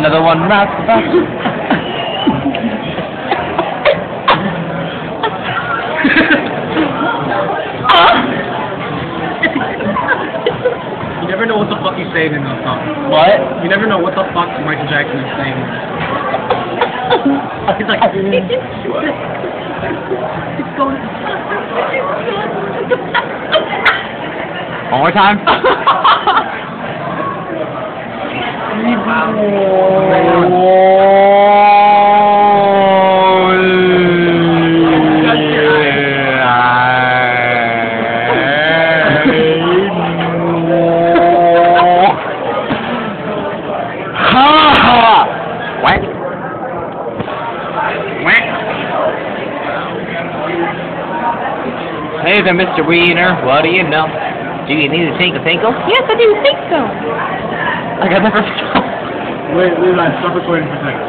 Another one wrapped about. You never know what the fuck he's saying in those songs. What? You never know what the fuck Michael Jackson is saying. He's like, it's going. One more time. Hey there, Mr. Wiener. What do you know? Do you need a tinkle? Yes, I do think so. I got never. Wait, stop recording for a second.